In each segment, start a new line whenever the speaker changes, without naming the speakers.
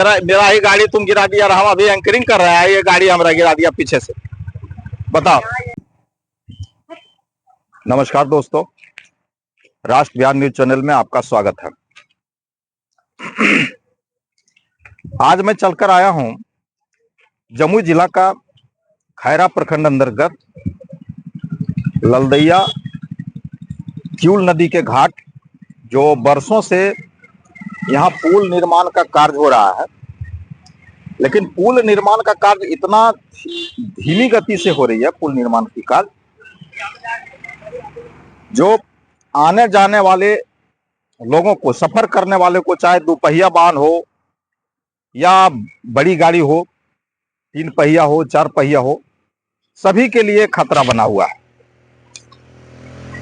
मेरा ही गाड़ी तुम गिरा दिया। हम अभी एंकरिंग कर रहे हैं, ये गाड़ी हमारा गिरा दिया पीछे से। बताओ। नमस्कार दोस्तों, राष्ट्र बिहार न्यूज चैनल में आपका स्वागत है। आज मैं चलकर आया हूं जमुई जिला का खैरा प्रखंड अंतर्गत ललदैया किऊल नदी के घाट, जो बरसों से यहाँ पुल निर्माण का कार्य हो रहा है, लेकिन पुल निर्माण का कार्य इतना धीमी गति से हो रही है। पुल निर्माण की कार्य जो आने जाने वाले लोगों को, सफर करने वाले को, चाहे दोपहिया वाहन हो या बड़ी गाड़ी हो, 3 पहिया हो, 4 पहिया हो, सभी के लिए खतरा बना हुआ है।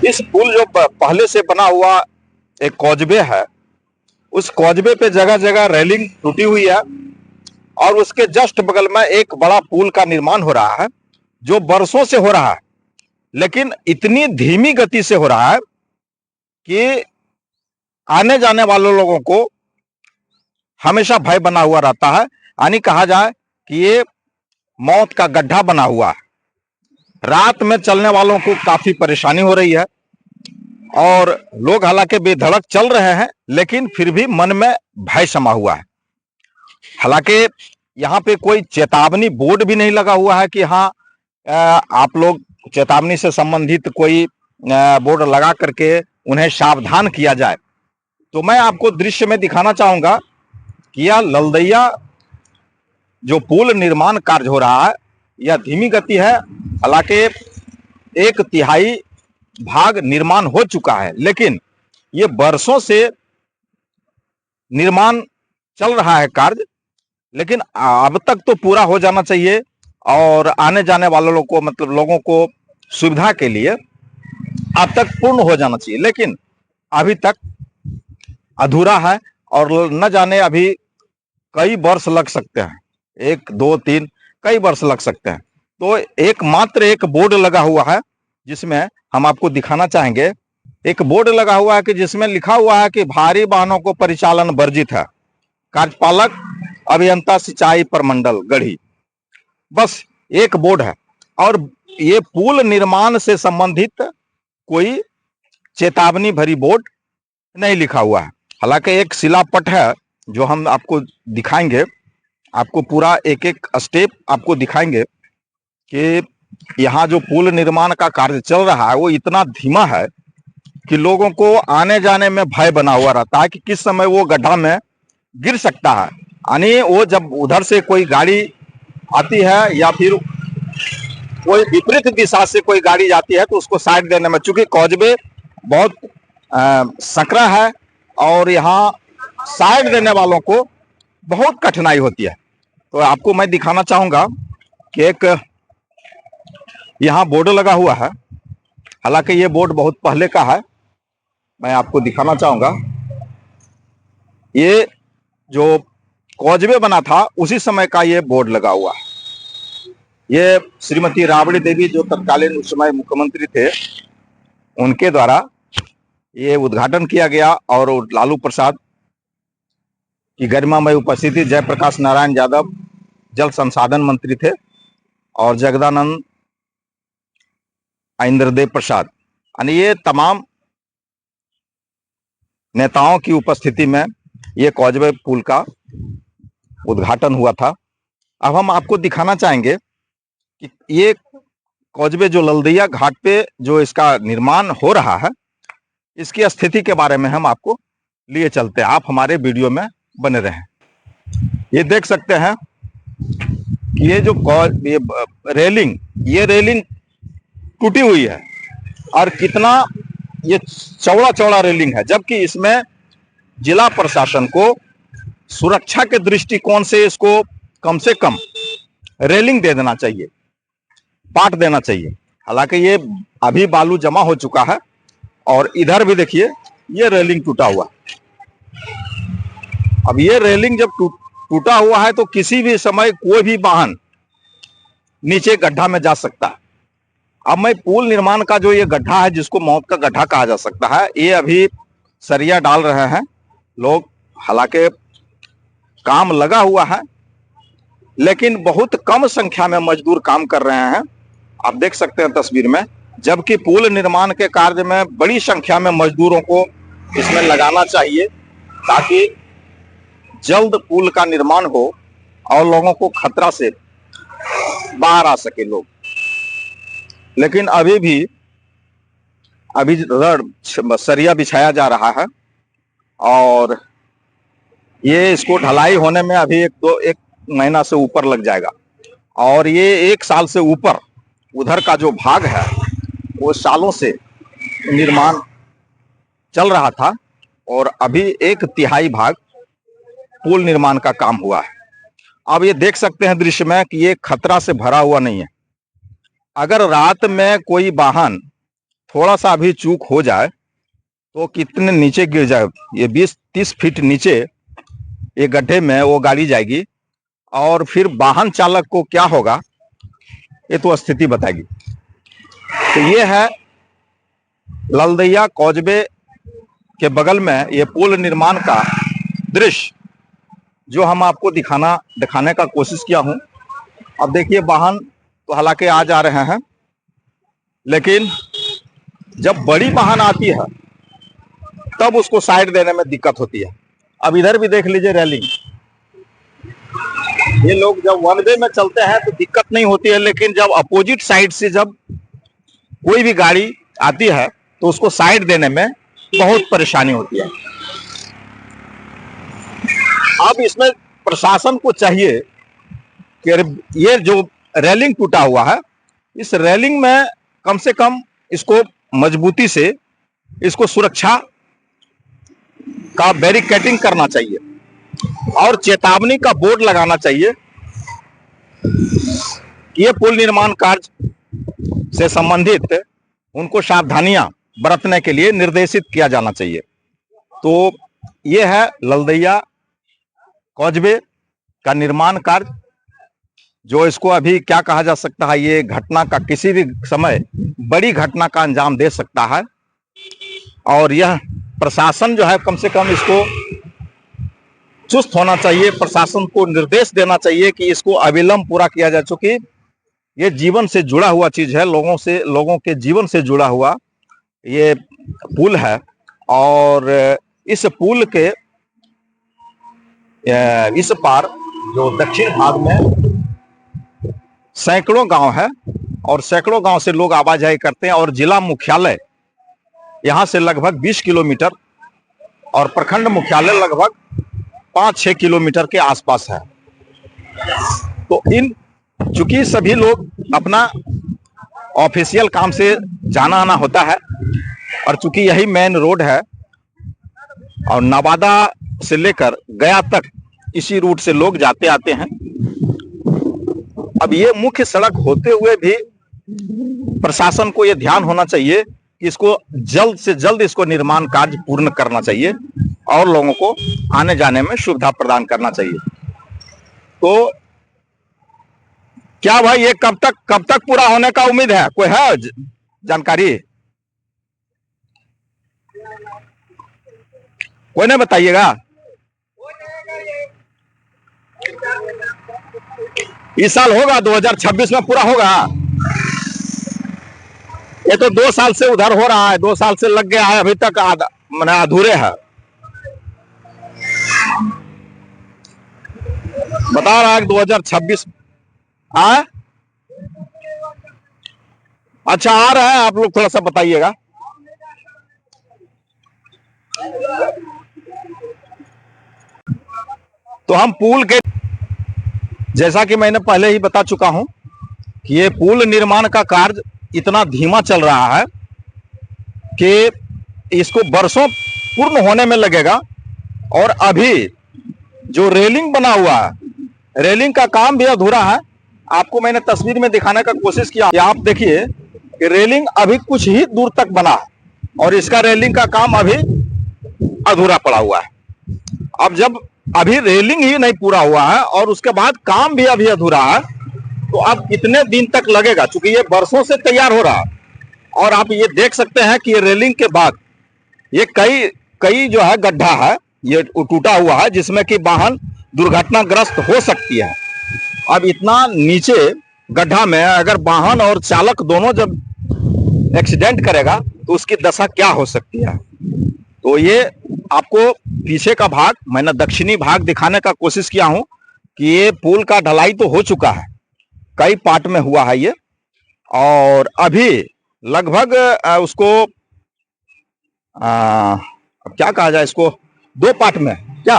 इस पुल जो पहले से बना हुआ एक कॉजवे है, उस कॉजवे पे जगह जगह रेलिंग टूटी हुई है और उसके जस्ट बगल में एक बड़ा पुल का निर्माण हो रहा है, जो बरसों से हो रहा है, लेकिन इतनी धीमी गति से हो रहा है कि आने जाने वाले लोगों को हमेशा भय बना हुआ रहता है। यानी कहा जाए कि ये मौत का गड्ढा बना हुआ है। रात में चलने वालों को काफी परेशानी हो रही है और लोग हालांकि बेधड़क चल रहे हैं, लेकिन फिर भी मन में भय समा हुआ है। हालांकि यहाँ पे कोई चेतावनी बोर्ड भी नहीं लगा हुआ है कि हाँ आप लोग चेतावनी से संबंधित कोई बोर्ड लगा करके उन्हें सावधान किया जाए। तो मैं आपको दृश्य में दिखाना चाहूंगा कि यह ललदैया जो पुल निर्माण कार्य हो रहा है, यह धीमी गति है। हालांकि 1/3 भाग निर्माण हो चुका है, लेकिन ये बरसों से निर्माण चल रहा है कार्य, लेकिन अब तक तो पूरा हो जाना चाहिए और आने जाने वाले लोगों को, मतलब लोगों को सुविधा के लिए अब तक पूर्ण हो जाना चाहिए, लेकिन अभी तक अधूरा है और न जाने अभी कई वर्ष लग सकते हैं। 1, 2, 3 कई वर्ष लग सकते हैं। तो एकमात्र एक बोर्ड लगा हुआ है जिसमें हम आपको दिखाना चाहेंगे। एक बोर्ड लगा हुआ है कि जिसमें लिखा हुआ है कि भारी वाहनों को परिचालन वर्जित है। कार्यपालक अभियंता सिंचाई प्रमंडल गढ़ी, बस एक बोर्ड है और ये पुल निर्माण से संबंधित कोई चेतावनी भरी बोर्ड नहीं लिखा हुआ है। हालांकि एक शिलापट है जो हम आपको दिखाएंगे, आपको पूरा एक एक स्टेप आपको दिखाएंगे कि यहाँ जो पुल निर्माण का कार्य चल रहा है वो इतना धीमा है कि लोगों को आने जाने में भय बना हुआ रहता है कि किस समय वो गड्ढा में गिर सकता है। यानी वो जब उधर से कोई गाड़ी आती है या फिर कोई विपरीत दिशा से कोई गाड़ी जाती है तो उसको साइड देने में, चूंकि कॉजवे बहुत संकरा है और यहाँ साइड देने वालों को बहुत कठिनाई होती है। तो आपको मैं दिखाना चाहूंगा कि एक यहाँ बोर्ड लगा हुआ है। हालांकि ये बोर्ड बहुत पहले का है। मैं आपको दिखाना चाहूंगा, ये जो कॉजवे बना था उसी समय का ये बोर्ड लगा हुआ है। ये श्रीमती राबड़ी देवी जो तत्कालीन उस समय मुख्यमंत्री थे, उनके द्वारा ये उद्घाटन किया गया और लालू प्रसाद की गरिमामय उपस्थिति, जयप्रकाश नारायण यादव जल संसाधन मंत्री थे और जगदानंद इंद्रदेव प्रसाद, यानी ये तमाम नेताओं की उपस्थिति में ये कॉजवे पुल का उद्घाटन हुआ था। अब हम आपको दिखाना चाहेंगे कि ये कॉजवे जो ललदैया घाट पे जो इसका निर्माण हो रहा है, इसकी स्थिति के बारे में हम आपको लिए चलते हैं। आप हमारे वीडियो में बने रहें। ये देख सकते हैं कि ये जो रेलिंग टूटी हुई है और कितना ये चौड़ा चौड़ा रेलिंग है, जबकि इसमें जिला प्रशासन को सुरक्षा के दृष्टिकोण से इसको कम से कम रेलिंग दे देना चाहिए, पाट देना चाहिए। हालांकि ये अभी बालू जमा हो चुका है और इधर भी देखिए ये रेलिंग टूटा हुआ है। अब ये रेलिंग जब टूटा हुआ है तो किसी भी समय कोई भी वाहन नीचे गड्ढा में जा सकता है। अब मैं पुल निर्माण का जो ये गड्ढा है, जिसको मौत का गड्ढा कहा जा सकता है, ये अभी सरिया डाल रहे हैं लोग। हालांकि काम लगा हुआ है, लेकिन बहुत कम संख्या में मजदूर काम कर रहे हैं। आप देख सकते हैं तस्वीर में, जबकि पुल निर्माण के कार्य में बड़ी संख्या में मजदूरों को इसमें लगाना चाहिए, ताकि जल्द पुल का निर्माण हो और लोगों को खतरा से बाहर आ सके लोग। लेकिन अभी रड सरिया बिछाया जा रहा है और ये इसको ढलाई होने में अभी एक महीना से ऊपर लग जाएगा। और ये 1 साल से ऊपर उधर का जो भाग है वो सालों से निर्माण चल रहा था और अभी 1/3 भाग पुल निर्माण का काम हुआ है। अब ये देख सकते हैं दृश्य में कि ये खतरा से भरा हुआ नहीं है। अगर रात में कोई वाहन थोड़ा सा भी चूक हो जाए तो कितने नीचे गिर जाए, ये 20-30 फीट नीचे ये गड्ढे में वो गाड़ी जाएगी और फिर वाहन चालक को क्या होगा ये तो स्थिति बताएगी। तो ये है ललदैया कॉजवे के बगल में ये पुल निर्माण का दृश्य जो हम आपको दिखाने का कोशिश किया हूं। अब देखिए वाहन तो हालांकि आ जा रहे हैं, लेकिन जब बड़ी वाहन आती है तब उसको साइड देने में दिक्कत होती है। अब इधर भी देख लीजिए रेलिंग, ये लोग जब वन वे में चलते हैं तो दिक्कत नहीं होती है, लेकिन जब अपोजिट साइड से जब कोई भी गाड़ी आती है तो उसको साइड देने में बहुत परेशानी होती है। अब इसमें प्रशासन को चाहिए कि ये जो रेलिंग टूटा हुआ है, इस रेलिंग में कम से कम इसको मजबूती से इसको सुरक्षा का बैरिकेडिंग करना चाहिए और चेतावनी का बोर्ड लगाना चाहिए। ये पुल निर्माण कार्य से संबंधित उनको सावधानियां बरतने के लिए निर्देशित किया जाना चाहिए। तो ये है ललदैया कॉजवे का निर्माण कार्य, जो इसको अभी क्या कहा जा सकता है, ये घटना का किसी भी समय बड़ी घटना का अंजाम दे सकता है। और यह प्रशासन जो है कम से कम इसको चुस्त होना चाहिए, प्रशासन को निर्देश देना चाहिए कि इसको अविलंब पूरा किया जाए, चूंकि ये जीवन से जुड़ा हुआ चीज है, लोगों के जीवन से जुड़ा हुआ ये पुल है। और इस पुल के इस पार जो दक्षिण भाग में सैकड़ों गांव है और सैकड़ों गांव से लोग आवाजाही करते हैं और जिला मुख्यालय यहां से लगभग 20 किलोमीटर और प्रखंड मुख्यालय लगभग 5-6 किलोमीटर के आसपास है। तो चूंकि सभी लोग अपना ऑफिशियल काम से जाना आना होता है और चूंकि यही मेन रोड है और नवादा से लेकर गया तक इसी रूट से लोग जाते आते हैं। अब ये मुख्य सड़क होते हुए भी प्रशासन को ये ध्यान होना चाहिए कि इसको जल्द से जल्द इसको निर्माण कार्य पूर्ण करना चाहिए और लोगों को आने जाने में सुविधा प्रदान करना चाहिए। तो क्या भाई ये कब तक पूरा होने का उम्मीद है? कोई है जानकारी? कोई नहीं बताइएगा। इस साल होगा, 2026 में पूरा होगा। ये तो 2 साल से उधर हो रहा है, 2 साल से लग गया है, अभी तक मैंने अधूरे है। बता रहा है 2026 अच्छा आ रहा है, आप लोग थोड़ा सा बताइएगा। तो हम पुल के, जैसा कि मैंने पहले ही बता चुका हूं कि ये पुल निर्माण का कार्य इतना धीमा चल रहा है कि इसको बरसों पूर्ण होने में लगेगा। और अभी जो रेलिंग बना हुआ है, रेलिंग का काम भी अधूरा है। आपको मैंने तस्वीर में दिखाने का कोशिश किया कि आप देखिए कि रेलिंग अभी कुछ ही दूर तक बना है और इसका रेलिंग का काम अभी अधूरा पड़ा हुआ है। अब जब अभी रेलिंग ही नहीं पूरा हुआ है और उसके बाद काम भी अभी अधूरा है, तो अब कितने दिन तक लगेगा? क्योंकि ये बरसों से तैयार हो रहा है। और आप ये देख सकते हैं कि ये रेलिंग के बाद ये कई जो है गड्ढा है, ये टूटा हुआ है, जिसमें कि वाहन दुर्घटनाग्रस्त हो सकती है। अब इतना नीचे गड्ढा में अगर वाहन और चालक दोनों जब एक्सीडेंट करेगा तो उसकी दशा क्या हो सकती है। तो ये आपको पीछे का भाग, मैंने दक्षिणी भाग दिखाने का कोशिश किया हूं कि ये पुल का ढलाई तो हो चुका है, कई पार्ट में हुआ है ये, और अभी लगभग उसको अब क्या कहा जाए, इसको 2 पार्ट में, क्या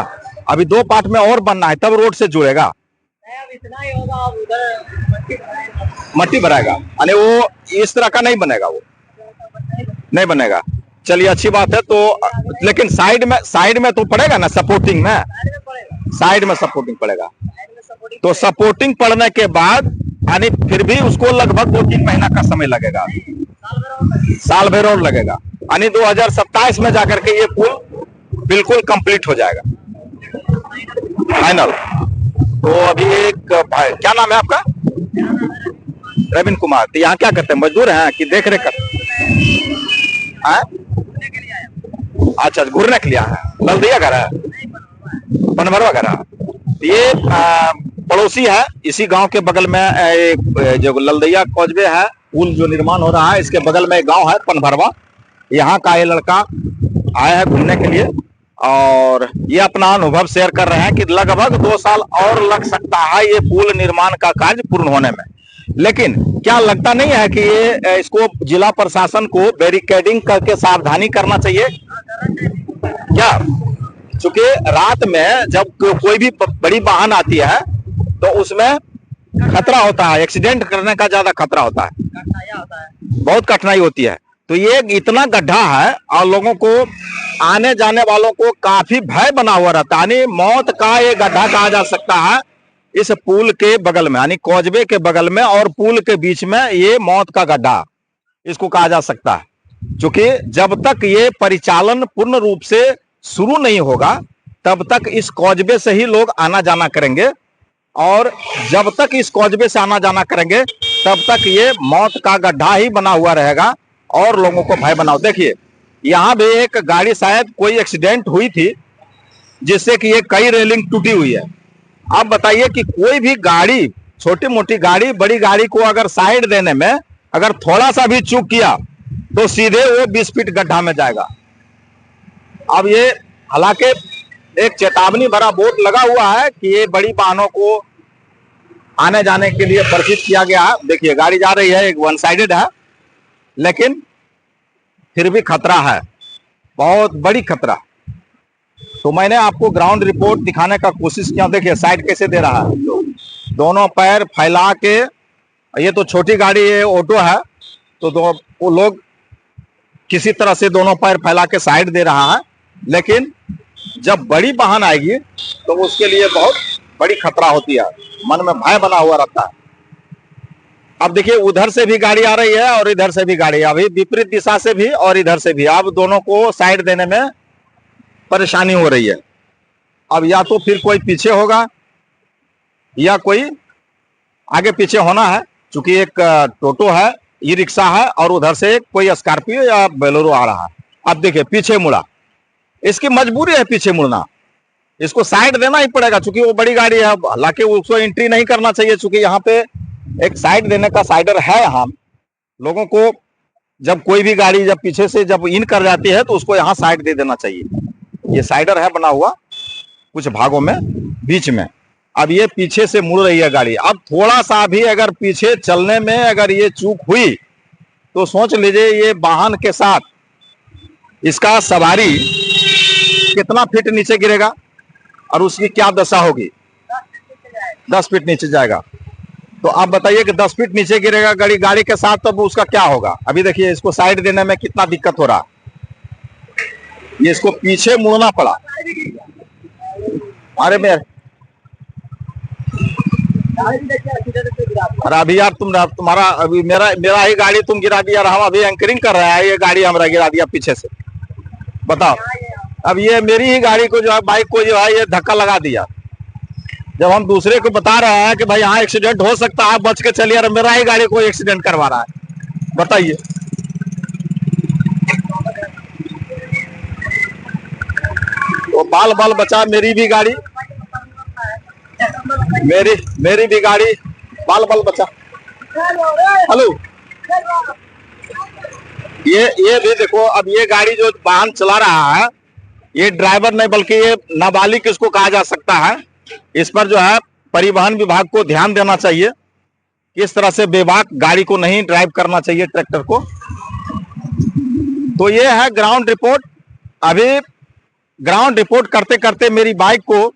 अभी 2 पार्ट में और बनना है, तब रोड से जुड़ेगा।
अब इतना ही होगा, अब उधर
मट्टी भराएगा, यानी वो इस तरह का नहीं बनेगा, वो नहीं बनेगा। चलिए अच्छी बात है। तो लेकिन साइड में तो पड़ेगा ना, सपोर्टिंग में, साइड में सपोर्टिंग पड़ेगा। तो सपोर्टिंग पड़ने के बाद यानी फिर भी उसको लगभग 2-3 महीना का समय लगेगा, साल भर और लगेगा, यानी 2027 में जाकर के ये पुल बिल्कुल कंप्लीट हो जाएगा, फाइनल। तो अभी एक भाई, क्या नाम है आपका? रविंद्र कुमार। तो यहाँ क्या करते हैं, मजदूर हैं कि देख रेख करते हैं? अच्छा, घूरने के लिए है। ललदिया घर है, पनभरवा घर है। ये पड़ोसी है, इसी गांव के बगल में जो ललदिया कॉजवे है, पुल जो निर्माण हो रहा है, इसके बगल में एक गांव है पनभरवा। यहाँ का ये लड़का आया है घूमने के लिए और ये अपना अनुभव शेयर कर रहे हैं कि लगभग 2 साल और लग सकता है ये पुल निर्माण का कार्य पूर्ण होने में। लेकिन क्या लगता नहीं है कि ये इसको जिला प्रशासन को बैरिकेडिंग करके सावधानी करना चाहिए क्या? चूंकि रात में जब कोई भी बड़ी वाहन आती है तो उसमें खतरा होता है, एक्सीडेंट करने का ज्यादा खतरा होता है, बहुत कठिनाई होती है। तो ये इतना गड्ढा है और लोगों को, आने जाने वालों को काफी भय बना हुआ रहता है, यानी मौत का ये गड्ढा कहा जा सकता है। इस पुल के बगल में, यानी कॉजवे के बगल में और पुल के बीच में ये मौत का गड्ढा इसको कहा जा सकता है। क्योंकि जब तक ये परिचालन पूर्ण रूप से शुरू नहीं होगा तब तक इस कॉजवे से ही लोग आना जाना करेंगे, और जब तक इस कॉजवे से आना जाना करेंगे तब तक ये मौत का गड्ढा ही बना हुआ रहेगा और लोगों को भय बनाओ। देखिए यहाँ भी एक गाड़ी, शायद कोई एक्सीडेंट हुई थी जिससे कि ये कई रेलिंग टूटी हुई है। अब बताइए कि कोई भी गाड़ी, छोटी मोटी गाड़ी, बड़ी गाड़ी को अगर साइड देने में अगर थोड़ा सा भी चूक किया तो सीधे वो 20 फीट गड्ढा में जाएगा। अब ये हालांकि एक चेतावनी भरा बोर्ड लगा हुआ है कि ये बड़ी वाहनों को आने जाने के लिए वर्जित किया गया है। देखिए गाड़ी जा रही है, एक वन साइडेड है, लेकिन फिर भी खतरा है, बहुत बड़ी खतरा। तो मैंने आपको ग्राउंड रिपोर्ट दिखाने का कोशिश किया। देखिए साइड कैसे दे रहा है, दोनों पैर फैला के। ये तो छोटी गाड़ी है, ऑटो है, तो वो लोग किसी तरह से दोनों पैर फैला के साइड दे रहा है। लेकिन जब बड़ी वाहन आएगी तो उसके लिए बहुत बड़ी खतरा होती है, मन में भय बना हुआ रहता है। अब देखिए उधर से भी गाड़ी आ रही है और इधर से भी गाड़ी, अभी विपरीत दिशा से भी और इधर से भी। अब दोनों को साइड देने में परेशानी हो रही है। अब या तो फिर कोई पीछे होगा या कोई आगे पीछे होना है, क्योंकि एक टोटो है, ई रिक्शा है और उधर से कोई स्कॉर्पियो या बोलेरो आ रहा है। अब देखिए पीछे मुड़ा, इसकी मजबूरी है पीछे मुड़ना, इसको साइड देना ही पड़ेगा क्योंकि वो बड़ी गाड़ी है। हालांकि उसको एंट्री नहीं करना चाहिए, क्योंकि यहाँ पे एक साइड देने का साइडर है। हम लोगों को जब कोई भी गाड़ी जब पीछे से जब इन कर जाती है तो उसको यहाँ साइड दे देना चाहिए। ये साइडर है बना हुआ कुछ भागों में बीच में। अब ये पीछे से मुड़ रही है गाड़ी। अब थोड़ा सा भी अगर पीछे चलने में अगर ये चूक हुई तो सोच लीजिए ये वाहन के साथ इसका सवारी कितना फीट नीचे गिरेगा और उसकी क्या दशा होगी। 10 फीट नीचे जाएगा। तो आप बताइए कि 10 फीट नीचे गिरेगा गाड़ी के साथ, तब उसका क्या होगा। अभी देखिए इसको साइड देने में कितना दिक्कत हो रहा, ये इसको पीछे मुड़ना पड़ा। अरे मेरे अरे अभी यार तुम्हारा अभी मेरा ही गाड़ी तुम गिरा दिया। हम अभी एंकरिंग कर रहे हैं, ये गाड़ी हमारा गिरा दिया पीछे से। बताओ, अब ये मेरी ही गाड़ी को जो है, बाइक को जो है ये धक्का लगा दिया। जब हम दूसरे को बता रहे हैं कि भाई यहाँ एक्सीडेंट हो सकता है, बच के चलिए, और मेरा ही गाड़ी को एक्सीडेंट करवा रहा है। बताइए तो बाल बाल बचा मेरी भी गाड़ी। मेरी मेरी भी गाड़ी बाल बाल बचा। हेलो, ये भी देखो, अब ये गाड़ी जो वाहन चला रहा है, ये ड्राइवर नहीं बल्कि ये नाबालिग इसको कहा जा सकता है। इस पर जो है परिवहन विभाग को ध्यान देना चाहिए, किस तरह से बेबाक गाड़ी को नहीं ड्राइव करना चाहिए, ट्रैक्टर को। तो ये है ग्राउंड रिपोर्ट। अभी ग्राउंड रिपोर्ट करते करते मेरी बाइक को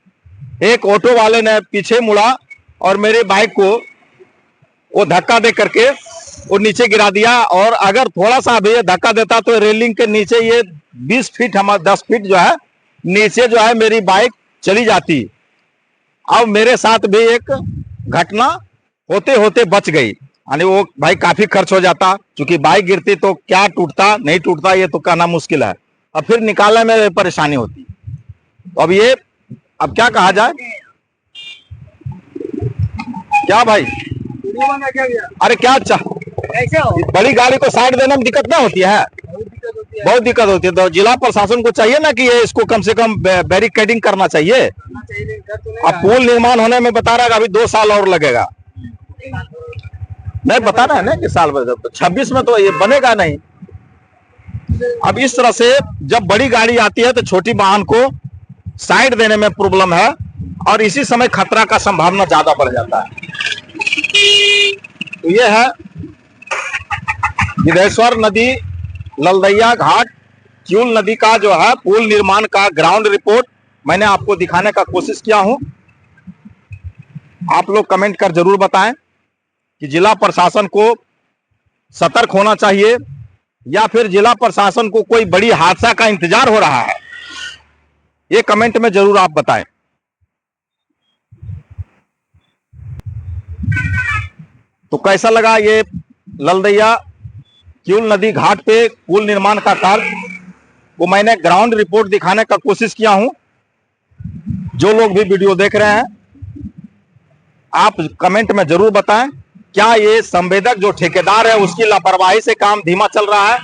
एक ऑटो वाले ने पीछे मुड़ा और मेरी बाइक को वो धक्का दे करके वो नीचे गिरा दिया। और अगर थोड़ा सा भी ये धक्का देता तो रेलिंग के नीचे ये 20 फीट, हमारा 10 फीट जो है नीचे जो है मेरी बाइक चली जाती। अब मेरे साथ भी एक घटना होते होते बच गई, यानी वो भाई काफी खर्च हो जाता, क्योंकि बाइक गिरती तो क्या टूटता नहीं टूटता ये तो कहना मुश्किल है, अब फिर निकालने में परेशानी होती। तो अब ये अब क्या कहा जाए, क्या भाई, अरे क्या अच्छा,
कैसे हो?
बड़ी गाड़ी को साइड देने में दिक्कत ना होती है? बहुत दिक्कत होती है। तो जिला प्रशासन को चाहिए ना कि ये इसको कम से कम बैरिकेडिंग करना चाहिए। अब पुल निर्माण होने में बता रहा है अभी 2 साल और लगेगा, नहीं बता रहा है ना कि साल 26 में तो ये बनेगा नहीं। अब इस तरह से जब बड़ी गाड़ी आती है तो छोटी वाहन को साइड देने में प्रॉब्लम है, और इसी समय खतरा का संभावना ज्यादा बढ़ जाता है। तो ये है गिद्धेश्वर नदी, ललदैया घाट, किऊल नदी का जो है पुल निर्माण का ग्राउंड रिपोर्ट मैंने आपको दिखाने का कोशिश किया हूं। आप लोग कमेंट कर जरूर बताएं कि जिला प्रशासन को सतर्क होना चाहिए या फिर जिला प्रशासन को कोई बड़ी हादसा का इंतजार हो रहा है, ये कमेंट में जरूर आप बताएं। तो कैसा लगा ये ललदैया किऊल नदी घाट पे पुल निर्माण का कार्य, वो मैंने ग्राउंड रिपोर्ट दिखाने का कोशिश किया हूं। जो लोग भी वीडियो देख रहे हैं आप कमेंट में जरूर बताएं, क्या ये संवेदक जो ठेकेदार है उसकी लापरवाही से काम धीमा चल रहा है,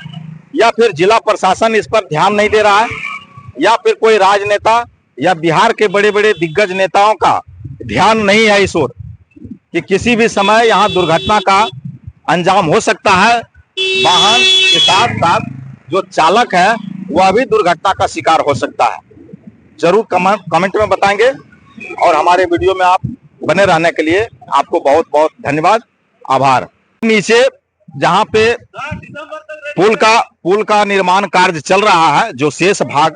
या फिर जिला प्रशासन इस पर ध्यान नहीं दे रहा है, या फिर कोई राजनेता या बिहार के बड़े बड़े दिग्गज नेताओं का ध्यान नहीं है इस ओर कि किसी भी समय यहां दुर्घटना का अंजाम हो सकता है। वाहन के साथ साथ जो चालक है वह भी दुर्घटना का शिकार हो सकता है। जरूर कमेंट में बताएंगे, और हमारे वीडियो में आप बने रहने के लिए आपको बहुत बहुत धन्यवाद, आभार। नीचे जहां पे पुल का निर्माण कार्य चल रहा है, जो शेष भाग,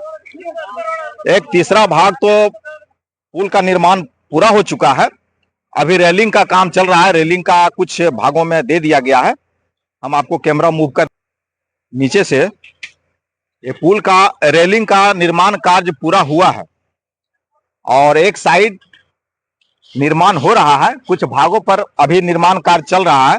एक तीसरा भाग तो पुल का निर्माण पूरा हो चुका है, अभी रेलिंग का काम चल रहा है। रेलिंग का कुछ भागों में दे दिया गया है। हम आपको कैमरा मूव कर नीचे से, ये पुल का रेलिंग का निर्माण कार्य पूरा हुआ है और एक साइड निर्माण हो रहा है, कुछ भागों पर अभी निर्माण कार्य चल रहा है।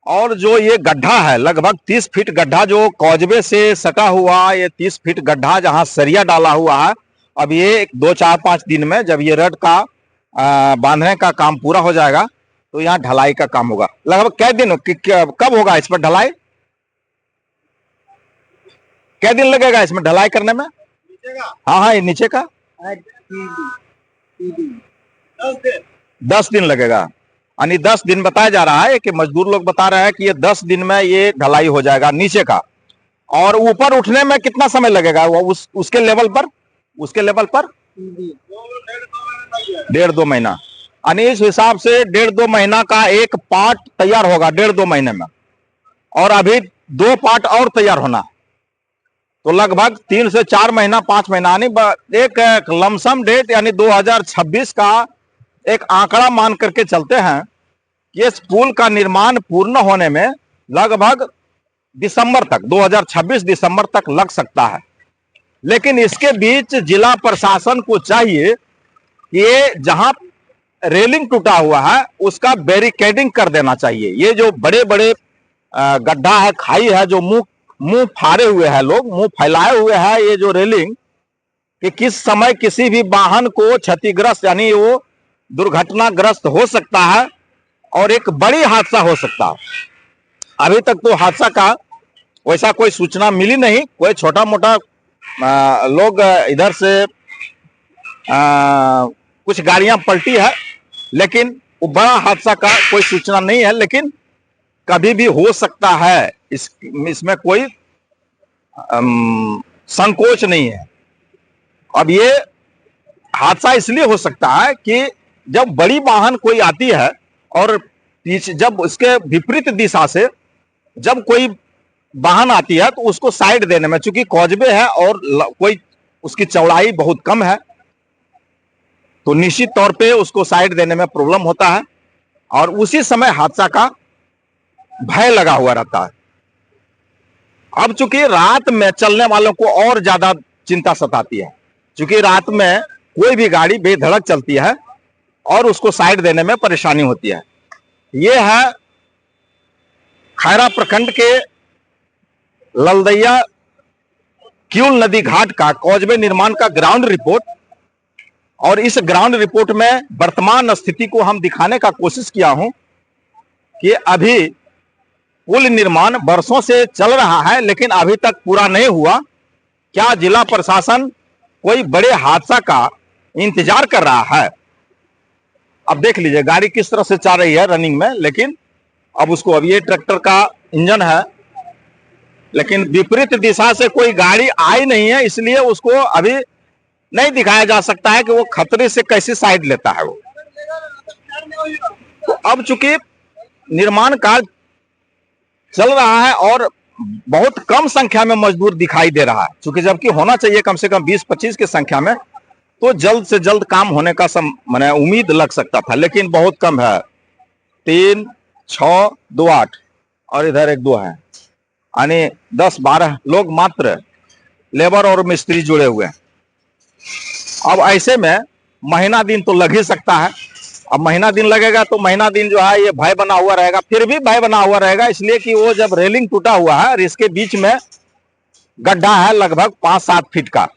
और जो ये गड्ढा है, लगभग 30 फीट गड्ढा जो कॉजवे से सटा हुआ, ये 30 फीट गड्ढा जहां सरिया डाला हुआ है, अब ये 2, 4, 5 दिन में जब ये रड का बांधने का काम पूरा हो जाएगा तो यहाँ ढलाई का काम होगा। लगभग कै दिन, कब होगा इस पर ढलाई, कै दिन लगेगा इसमें ढलाई करने में? हाँ हाँ, ये नीचे का 10 दिन लगेगा, यानी 10 दिन बताया जा रहा है कि मजदूर लोग बता रहे हैं कि ये 10 दिन में ये ढलाई हो जाएगा नीचे का। और ऊपर उठने में कितना समय लगेगा वो उसके लेवल पर 1.5-2 महीना, यानी इस हिसाब से 1.5-2 महीना का एक पार्ट तैयार होगा 1.5-2 महीने में, और अभी 2 पार्ट और तैयार होना, तो लगभग 3 से 4 महीना 5 महीना, यानी एक लमसम डेट यानी 2026 का एक आंकड़ा मान करके चलते हैं कि इस पुल का निर्माण पूर्ण होने में लगभग दिसंबर तक, 2026 दिसंबर तक लग सकता है। लेकिन इसके बीच जिला प्रशासन को चाहिए कि ये जहां रेलिंग टूटा हुआ है उसका कर देना चाहिए। ये जो बड़े बड़े गड्ढा है, खाई है, जो मुंह फाड़े हुए हैं, लोग मुंह फैलाए हुए हैं, ये जो रेलिंग कि किस समय किसी भी वाहन को क्षतिग्रस्त यानी वो दुर्घटनाग्रस्त हो सकता है और एक बड़ी हादसा हो सकता है। अभी तक तो हादसा का वैसा कोई सूचना मिली नहीं, कोई छोटा मोटा लोग इधर से कुछ गाड़ियां पलटी है, लेकिन वो बड़ा हादसा का कोई सूचना नहीं है, लेकिन कभी भी हो सकता है, इसमें कोई संकोच नहीं है। अब ये हादसा इसलिए हो सकता है कि जब बड़ी वाहन कोई आती है और पीछे जब उसके विपरीत दिशा से जब कोई वाहन आती है तो उसको साइड देने में, चूंकि कॉजवे है और कोई उसकी चौड़ाई बहुत कम है, तो निश्चित तौर पे उसको साइड देने में प्रॉब्लम होता है और उसी समय हादसा का भय लगा हुआ रहता है। अब चूंकि रात में चलने वालों को और ज्यादा चिंता सताती है, क्योंकि रात में कोई भी गाड़ी बेधड़क चलती है और उसको साइड देने में परेशानी होती है। यह है खैरा प्रखंड के ललदैया क्यूल नदी घाट का कॉजवे निर्माण का ग्राउंड रिपोर्ट, और इस ग्राउंड रिपोर्ट में वर्तमान स्थिति को हम दिखाने का कोशिश किया हूं कि अभी पुल निर्माण वर्षों से चल रहा है लेकिन अभी तक पूरा नहीं हुआ। क्या जिला प्रशासन कोई बड़े हादसा का इंतजार कर रहा है? अब देख लीजिए गाड़ी किस तरह से चल रही है रनिंग में, लेकिन अब उसको, अब ये ट्रैक्टर का इंजन है लेकिन विपरीत दिशा से कोई गाड़ी आई नहीं है, इसलिए उसको अभी नहीं दिखाया जा सकता है कि वो खतरे से कैसे साइड लेता है वो। तो अब चूंकि निर्माण कार्य चल रहा है और बहुत कम संख्या में मजदूर दिखाई दे रहा है, चूंकि जबकि होना चाहिए कम से कम 20-25 की संख्या में, तो जल्द से जल्द काम होने का माने उम्मीद लग सकता था, लेकिन बहुत कम है। 3, 6, 2, 8 और इधर 1, 2 है, यानी 10-12 लोग मात्र लेबर और मिस्त्री जुड़े हुए हैं। अब ऐसे में महीना दिन तो लग ही सकता है। अब महीना दिन लगेगा तो महीना दिन जो है ये भय बना हुआ रहेगा, फिर भी भय बना हुआ रहेगा, इसलिए कि वो जब रेलिंग टूटा हुआ है और इसके बीच में गड्ढा है लगभग 5-7 फीट का,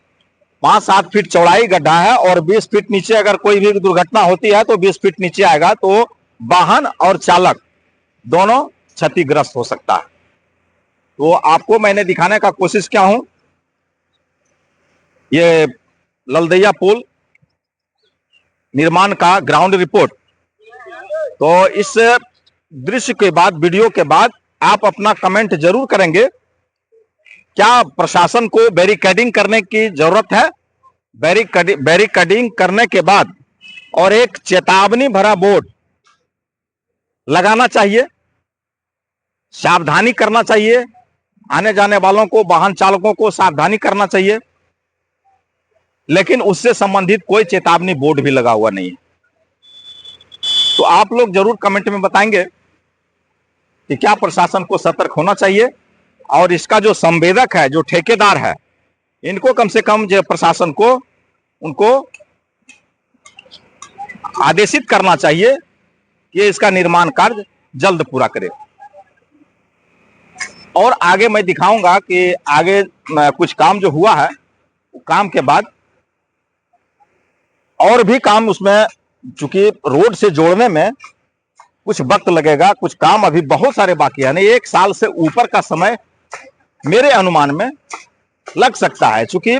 5-7 फीट चौड़ाई गड्ढा है और 20 फीट नीचे अगर कोई भी दुर्घटना होती है तो 20 फीट नीचे आएगा तो वाहन और चालक दोनों क्षतिग्रस्त हो सकता है। तो आपको मैंने दिखाने का कोशिश किया हूं ये ललदैया पुल निर्माण का ग्राउंड रिपोर्ट। तो इस दृश्य के बाद, वीडियो के बाद आप अपना कमेंट जरूर करेंगे, क्या प्रशासन को बैरिकेडिंग करने की जरूरत है? बैरिकेडिंग करने के बाद और एक चेतावनी भरा बोर्ड लगाना चाहिए, सावधानी करना चाहिए, आने जाने वालों को, वाहन चालकों को सावधानी करना चाहिए, लेकिन उससे संबंधित कोई चेतावनी बोर्ड भी लगा हुआ नहीं है। तो आप लोग जरूर कमेंट में बताएंगे कि क्या प्रशासन को सतर्क होना चाहिए और इसका जो संवेदक है, जो ठेकेदार है, इनको कम से कम जो प्रशासन को उनको आदेशित करना चाहिए कि इसका निर्माण कार्य जल्द पूरा करे। और आगे मैं दिखाऊंगा कि आगे कुछ काम जो हुआ है, काम के बाद और भी काम उसमें, चूंकि रोड से जोड़ने में कुछ वक्त लगेगा, कुछ काम अभी बहुत सारे बाकी है, 1 साल से ऊपर का समय मेरे अनुमान में लग सकता है। चूंकि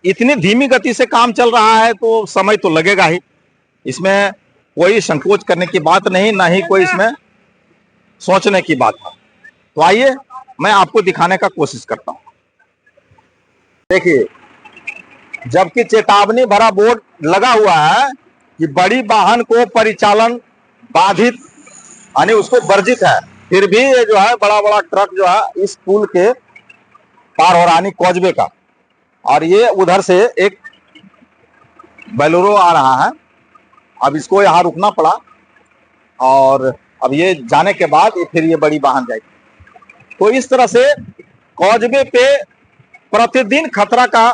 इतनी धीमी गति से काम चल रहा है तो समय तो लगेगा ही, इसमें कोई संकोच करने की बात नहीं, ना ही कोई इसमें सोचने की बात है। तो आइए मैं आपको दिखाने का कोशिश करता हूं। देखिए, जबकि चेतावनी भरा बोर्ड लगा हुआ है कि बड़ी वाहन को परिचालन बाधित, यानी उसको वर्जित है, फिर भी ये जो है बड़ा बड़ा ट्रक जो है इस पुल के पार हो रहा है कॉजवे का, और ये उधर से एक बोलेरो आ रहा है। अब इसको यहाँ रुकना पड़ा और अब ये जाने के बाद फिर ये बड़ी वाहन जाएगी। तो इस तरह से कॉजवे पे प्रतिदिन खतरा का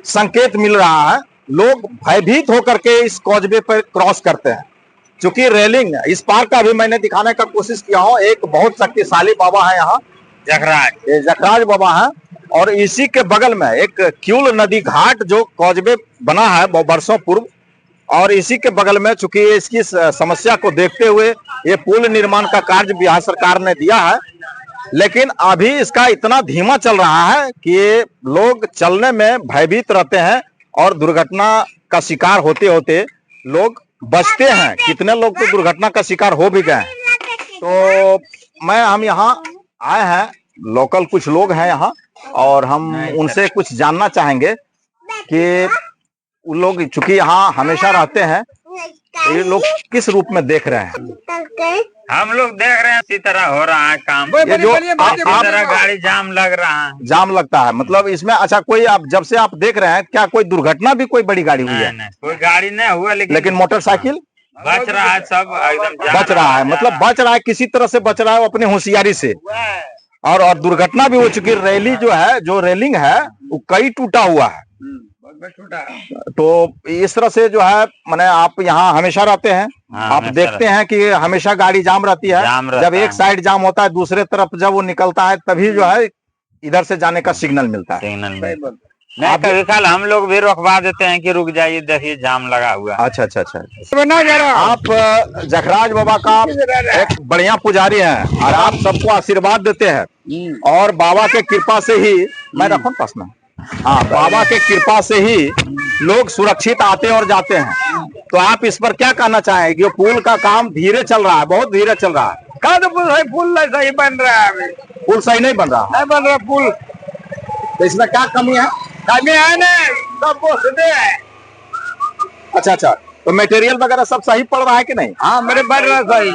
संकेत मिल रहा है। लोग भयभीत होकर के इस कॉजवे पर क्रॉस करते हैं, क्योंकि रेलिंग इस पार का भी मैंने दिखाने का कोशिश किया हूं। एक बहुत शक्तिशाली बाबा है यहाँ, जखराज बाबा है, और इसी के बगल में एक क्यूल नदी घाट जो कॉजवे बना है वर्षों पूर्व, और इसी के बगल में चूंकि इसकी समस्या को देखते हुए ये पुल निर्माण का कार्य बिहार सरकार ने दिया है, लेकिन अभी इसका इतना धीमा चल रहा है कि लोग चलने में भयभीत रहते हैं और दुर्घटना का शिकार होते होते लोग बचते हैं, कितने लोग तो दुर्घटना का शिकार हो भी गए हैं। तो हम यहाँ आए हैं, लोकल कुछ लोग हैं यहाँ, और हम उनसे कुछ जानना चाहेंगे कि उन लोग चूंकि यहाँ हमेशा रहते हैं, ये लोग किस रूप में देख रहे हैं।
हम लोग देख रहे हैं इसी तरह हो रहा है काम।
ये जो
इसी तरह गाड़ी जाम लग रहा है।
जाम लगता है, मतलब इसमें अच्छा कोई आप जब से आप देख रहे हैं, क्या कोई दुर्घटना भी कोई बड़ी गाड़ी हुई है?
नहीं, कोई गाड़ी नहीं हुआ, लेकिन
मोटरसाइकिल
बच रहा है, सब एकदम
बच रहा है, मतलब बच रहा है, किसी तरह से बच रहा है अपनी होशियारी से। और दुर्घटना भी हो चुकी। रैली जो है, जो रेलिंग है वो कई टूटा हुआ है। तो इस तरह से जो है, माने आप यहाँ हमेशा रहते हैं, आप देखते हैं कि हमेशा गाड़ी जाम रहती है। जब एक साइड जाम होता है, दूसरे तरफ जब वो निकलता है, तभी जो है इधर से जाने का सिग्नल मिलता है।
नहीं, कभी कल हम लोग भी रोकवा देते हैं कि रुक जाइए, देखिए जाम लगा हुआ।
अच्छा। आप जखराज बाबा का एक बढ़िया पुजारी हैं और आप सबको आशीर्वाद देते हैं, और बाबा के कृपा से ही मैं रखूं प्रश्न। हाँ, बाबा के कृपा से ही लोग सुरक्षित आते और जाते हैं। तो आप इस पर क्या कहना चाहेंगे? कि पुल का काम धीरे चल रहा है, बहुत धीरे चल रहा है।
कहा तो पुल सही बन रहा है, अभी
पुल सही नहीं बन रहा,
नहीं बन रहा पुल।
तो इसमें क्या कमी है?
कमी है ना, सब सीधे है।
अच्छा, तो मटेरियल वगैरह सब सही पड़ रहा है कि नहीं?
हाँ, मेरे बढ़ रहा सही,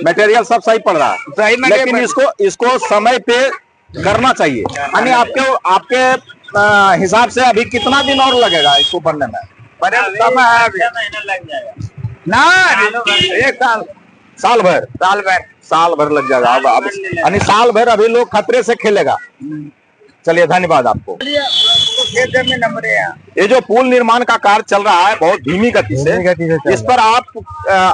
मटेरियल सब सही पड़ रहा है,
सही।
लेकिन इसको समय पे करना चाहिए। यानी आपके हिसाब से अभी कितना दिन और लगेगा इसको बनने में?
समय है, अभी महीना लग जाएगा ना, एक
साल भर लग जाएगा। अब यानी साल भर अभी लोग खतरे से खेलेगा। चलिए, धन्यवाद आपको। ये जो पुल निर्माण का कार्य चल रहा है बहुत धीमी गति से, इस पर आप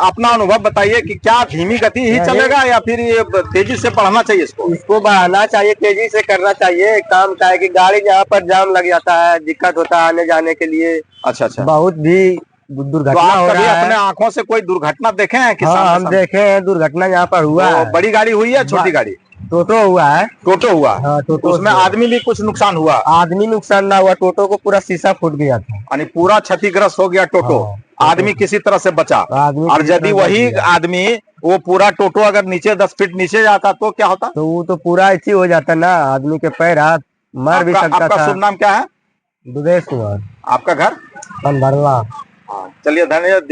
अपना अनुभव बताइए कि क्या धीमी गति ही चलेगा या फिर ये तेजी से बढ़ाना चाहिए?
इसको बढ़ाना चाहिए, तेजी से करना चाहिए काम। क्या है कि गाड़ी यहाँ पर जाम लग जाता है, दिक्कत होता है आने जाने के लिए।
अच्छा,
बहुत भी दुर्घटना हो रहा है।
अपने आंखों से कोई दुर्घटना देखे हैं?
हाँ, हम देखे हैं, दुर्घटना यहाँ पर हुआ है।
बड़ी गाड़ी हुई है, छोटी गाड़ी?
टोटो हुआ है।
टोटो हुआ?
हाँ, टोटो।
उसमें आदमी भी कुछ नुकसान हुआ?
आदमी नुकसान ना हुआ, टोटो को पूरा शीशा फूट गया था,
यानी पूरा क्षतिग्रस्त हो गया टोटो। आदमी किसी तरह से बचा। और यदि वही आदमी वो पूरा टोटो अगर नीचे 10 फीट नीचे जाता तो क्या होता?
तो वो तो पूरा ऐसी हो जाता ना, आदमी के पैर हाथ मर भी सकता था।
आपका शुभ नाम क्या है?
दुबेश कुमार।
आपका घर?
भरला।
चलिए, धन्यवाद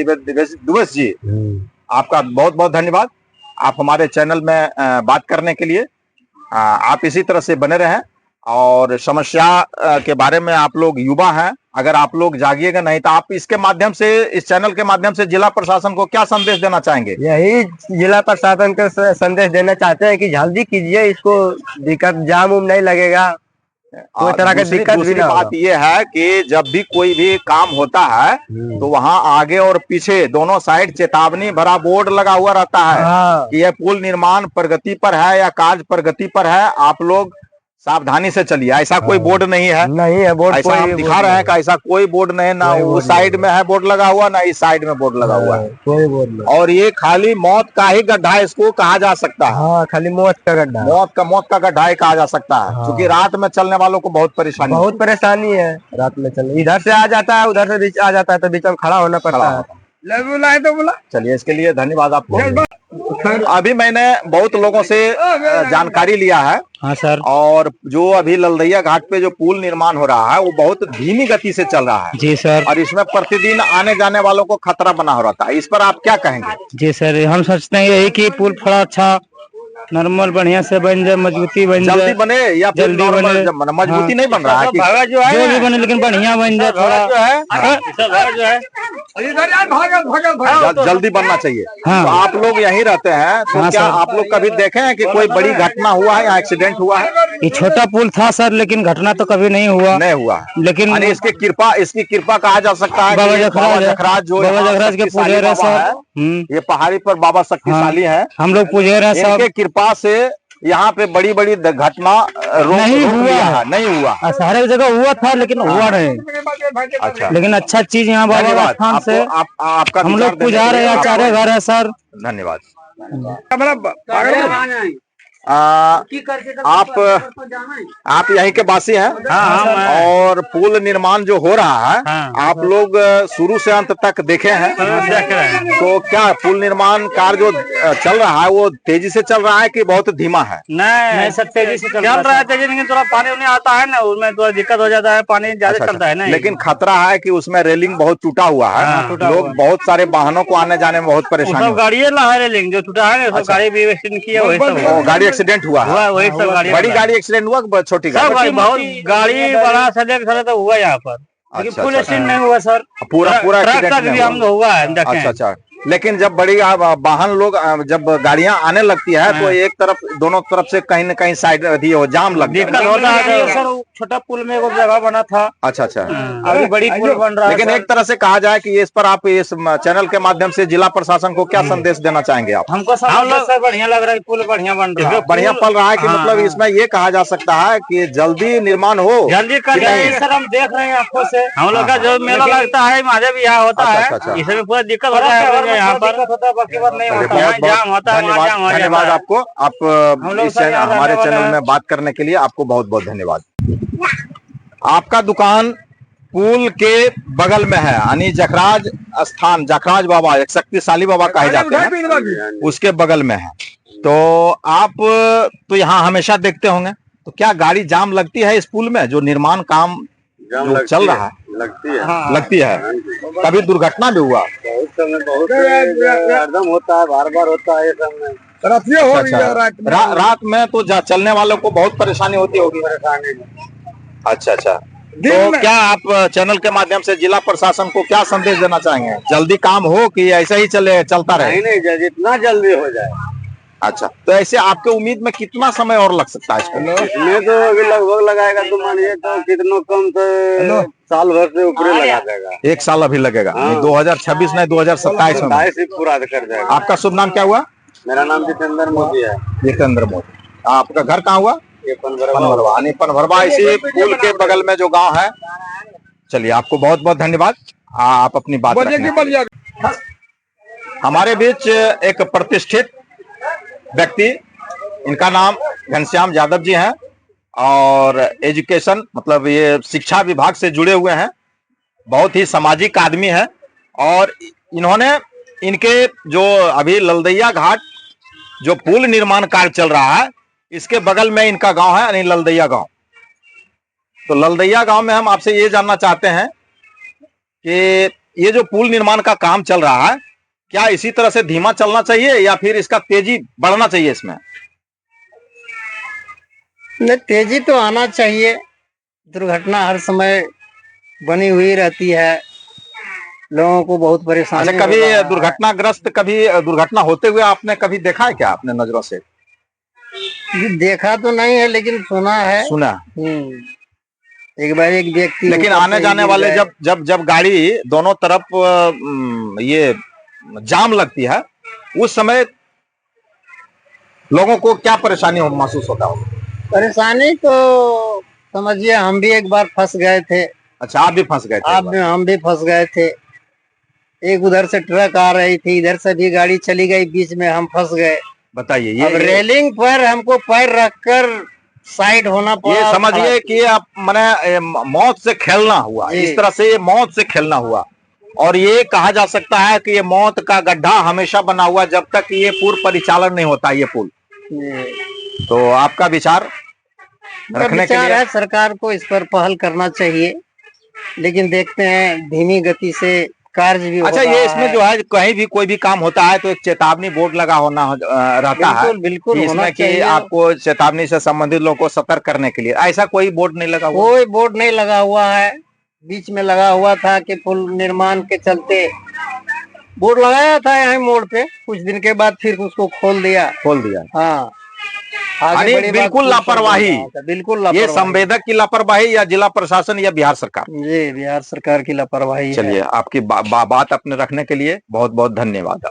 दुबेश जी, आपका बहुत बहुत धन्यवाद। आप हमारे चैनल में बात करने के लिए। आप इसी तरह से बने रहें, और समस्या के बारे में आप लोग युवा हैं, अगर आप लोग जागिएगा नहीं तो आप इसके माध्यम से, इस चैनल के माध्यम से जिला प्रशासन को क्या संदेश देना चाहेंगे?
यही जिला प्रशासन को संदेश देना चाहते हैं कि जल्दी कीजिए, इसको दिक्कत जाम उम नहीं लगेगा, कोई तरह की दिक्कत भी ना।
बात यह है कि जब भी कोई भी काम होता है तो वहाँ आगे और पीछे दोनों साइड चेतावनी भरा बोर्ड लगा हुआ रहता है।
हाँ।
कि यह पुल निर्माण प्रगति पर है या कार्य प्रगति पर है, आप लोग सावधानी से चलिए। ऐसा कोई बोर्ड नहीं है,
बोर्ड
ऐसा हम दिखा रहे हैं कि ऐसा कोई बोर्ड नहीं, ना उस साइड में है बोर्ड लगा हुआ, ना इस साइड में बोर्ड लगा हुआ है,
कोई बोर्ड नहीं।
और ये खाली मौत का ही गड्ढा इसको कहा जा सकता है।
हाँ, खाली मौत का गड्ढा,
मौत का गड्ढा ही कहा जा सकता है।
हाँ।
क्योंकि रात में चलने वालों को बहुत परेशानी
है रात में चलने। इधर से आ जाता है, उधर से बीच आ जाता है, तो बीच में खड़ा होना पड़ता है।
चलिए, इसके लिए धन्यवाद आपको। अभी मैंने बहुत लोगों से जानकारी लिया है।
हाँ सर।
और जो अभी ललदैया घाट पे जो पुल निर्माण हो रहा है वो बहुत धीमी गति से चल रहा है।
जी सर।
और इसमें प्रतिदिन आने जाने वालों को खतरा बना हो रहता है। इस पर आप क्या कहेंगे?
जी सर, हम सोचते हैं यही कि पुल थोड़ा अच्छा नॉर्मल बढ़िया से बन जाए, मजबूती बन जाए,
जल्दी बने या फिर
जल्दी बने।
मजबूती नहीं बन रहा है कि
जो भी बने लेकिन बढ़िया बन जाए, थोड़ा
जल्दी बनना चाहिए।
हाँ।
तो आप लोग यहीं रहते हैं, तो
हाँ
क्या
सर।
आप लोग कभी देखे हैं कि कोई बड़ी घटना हुआ है या एक्सीडेंट हुआ है?
ये छोटा पुल था सर, लेकिन घटना तो कभी नहीं हुआ।
नहीं हुआ,
लेकिन
यानी इसकी कृपा कहा जा सकता है।
बाबा
कि
जखराज
जो
बाबा जखराज के
शक्तिशाली
पुजारी
बाबा है,
सर।
ये पहाड़ी पर बाबा शक्तिशाली है।
हम लोग पुजारी हैं सब।
इनके कृपा से यहाँ पे बड़ी बड़ी घटना
नहीं हुआ।
नहीं हुआ।
सारे जगह हुआ था लेकिन हुआ नहीं।
अच्छा,
लेकिन अच्छा चीज यहाँ बाबा स्थान से
आपका
हम लोग पुजारी हैं, आचार्य घर है सर।
धन्यवाद। आप यहीं के वासी हैं?
हाँ,
और पुल निर्माण जो हो रहा है,
हाँ।
आप लोग शुरू से अंत तक देखे हैं?
देख रहे हैं।
तो क्या पुल निर्माण कार्य जो चल रहा है वो तेजी से चल रहा है कि बहुत धीमा है?
नहीं सब तेजी से चल रहा है तेजी, लेकिन थोड़ा पानी उन्हें आता है ना, उसमें थोड़ा दिक्कत हो जाता है, पानी ज्यादा चलता है ना।
लेकिन खतरा है कि उसमें रेलिंग बहुत टूटा हुआ है,
हाँ, टूटा
लोग बहुत सारे वाहनों को आने जाने में बहुत परेशानी
सब गाड़ी रेलिंग जो टूटा है ना, सब गाड़ी भी एक्सीडेंट किया, वही सब
ओ, गाड़ी एक्सीडेंट हुआ है?
वही सब गाड़ी,
बड़ी गाड़ी एक्सीडेंट हुआ कि छोटी
सब
गाड़ी?
बहुत गाड़ी बड़ा सड़क तो हुआ यहाँ पर, लेकिन फुल एक्सीडेंट नहीं हुआ सर,
पूरा
ट्रक तक भी हम हुआ है देखें।
अच्छा। लेकिन जब बड़ी वाहन लोग जब गाड़ियां आने लगती है तो एक तरफ दोनों तरफ से कहीं न कहीं साइड जाम लगता है,
दिक्कत होता है सर। छोटा पुल में एक जगह बना था।
अच्छा।
अभी बड़ी पुल बन रहा है।
लेकिन एक तरह से कहा जाए कि इस पर आप इस चैनल के माध्यम से जिला प्रशासन को क्या संदेश देना चाहेंगे आप?
हमको सर बढ़िया लग रहा है, पुल बढ़िया बन रहा है,
बढ़िया पल रहा है कि मतलब इसमें ये कहा जा सकता है कि जल्दी निर्माण हो,
जल्दी कर सर। हम देख रहे हैं आंखों से, हम लोग का जो मेला लगता है महादेव यहाँ होता है, इसमें पूरा दिक्कत होता है यहाँ पर, बाकी बात नहीं होता है, जाम होता है,
धन्यवाद आपको। आप इस हमारे चैनल में बात करने के लिए आपको बहुत बहुत धन्यवाद। आपका दुकान पुल के बगल में है, यानी जखराज स्थान, जखराज बाबा एक शक्तिशाली बाबा कहे जाते हैं, उसके बगल में है। तो आप तो यहाँ हमेशा देखते होंगे, तो क्या गाड़ी जाम लगती है इस पुल में जो निर्माण काम जो चल रहा है? लगती है। कभी दुर्घटना भी हुआ?
बहुत हरदम होता है, बार होता है ये सब में।
रात में तो चलने वालों को बहुत परेशानी होती होगी। अच्छा। तो क्या आप चैनल के माध्यम से जिला प्रशासन को क्या संदेश देना चाहेंगे? जल्दी काम हो कि ऐसे ही चलता रहे?
नहीं, जितना जल्दी हो जाए।
अच्छा, तो ऐसे आपके उम्मीद में कितना समय और लग सकता है
इसमें? तो अभी लगभग लगाएगा तो मानिए तो कितना कम तो साल भर से ऊपर लगा देगा।
1 साल अभी लगेगा। 2026 नहीं 2027 में
पूरा कर जाएगा।
आपका शुभ नाम क्या हुआ?
मेरा नाम जितेंद्र मोदी है।
जितेंद्र मोदी। आपका घर कहाँ हुआ?
ये
पनभरवा। इसी पुल के बगल में जो गांव है। चलिए, आपको बहुत बहुत धन्यवाद। आप अपनी बात रखने। हमारे बीच एक प्रतिष्ठित व्यक्ति, इनका नाम घनश्याम यादव जी हैं और एजुकेशन मतलब ये शिक्षा विभाग से जुड़े हुए हैं, बहुत ही सामाजिक आदमी हैं। और इन्होंने इनके जो अभी ललदैया घाट जो पुल निर्माण कार्य चल रहा है, इसके बगल में इनका गांव है, यानी ललदैया गांव। तो ललदैया गांव में हम आपसे ये जानना चाहते हैं कि ये जो पुल निर्माण का काम चल रहा है, क्या इसी तरह से धीमा चलना चाहिए या फिर इसका तेजी बढ़ना चाहिए इसमें?
नहीं, तेजी तो आना चाहिए। दुर्घटना हर समय बनी हुई रहती है, लोगों को बहुत परेशानी।
अच्छा, कभी दुर्घटनाग्रस्त, कभी दुर्घटना होते हुए आपने कभी देखा है क्या अपने नजरों से?
देखा तो नहीं है, लेकिन सुना है। एक बार एक व्यक्ति,
लेकिन आने जाने वाले जब गाड़ी दोनों तरफ ये जाम लगती है, उस समय लोगों को क्या परेशानी महसूस होता है?
परेशानी तो समझिए, हम भी एक बार फंस गए थे।
अच्छा, आप भी फंस गए थे?
हम भी फंस गए थे। एक उधर से ट्रक आ रही थी, इधर से भी गाड़ी चली गई, बीच में हम फंस गए।
बताइए,
ये रेलिंग पर हमको पैर रखकर साइड होना पड़ा।
ये समझिए कि आप मैंने मौत से खेलना हुआ, इस तरह से ये मौत से खेलना हुआ। और ये कहा जा सकता है कि ये मौत का गड्ढा हमेशा बना हुआ जब तक ये पूर्ण परिचालन नहीं होता ये पुल। तो आपका विचार रखने के लिए?
सरकार को इस पर पहल करना चाहिए, लेकिन देखते हैं धीमी गति से कार्य भी।
अच्छा, ये इसमें जो है कहीं भी कोई भी काम होता है तो एक चेतावनी बोर्ड लगा होना रहता है,
बिल्कुल
इसमें कि आपको चेतावनी से संबंधित लोगों को सतर्क करने के लिए। ऐसा कोई बोर्ड नहीं लगा हुआ?
कोई बोर्ड नहीं लगा हुआ है। बीच में लगा हुआ था कि पुल निर्माण के चलते बोर्ड लगाया था यहाँ मोड़ पे, कुछ दिन के बाद फिर उसको खोल दिया। हाँ,
बिल्कुल लापरवाही। ये संवेदक की लापरवाही या जिला प्रशासन या बिहार सरकार?
जी, बिहार सरकार की लापरवाही।
चलिए, आपकी बात अपने रखने के लिए बहुत बहुत धन्यवाद।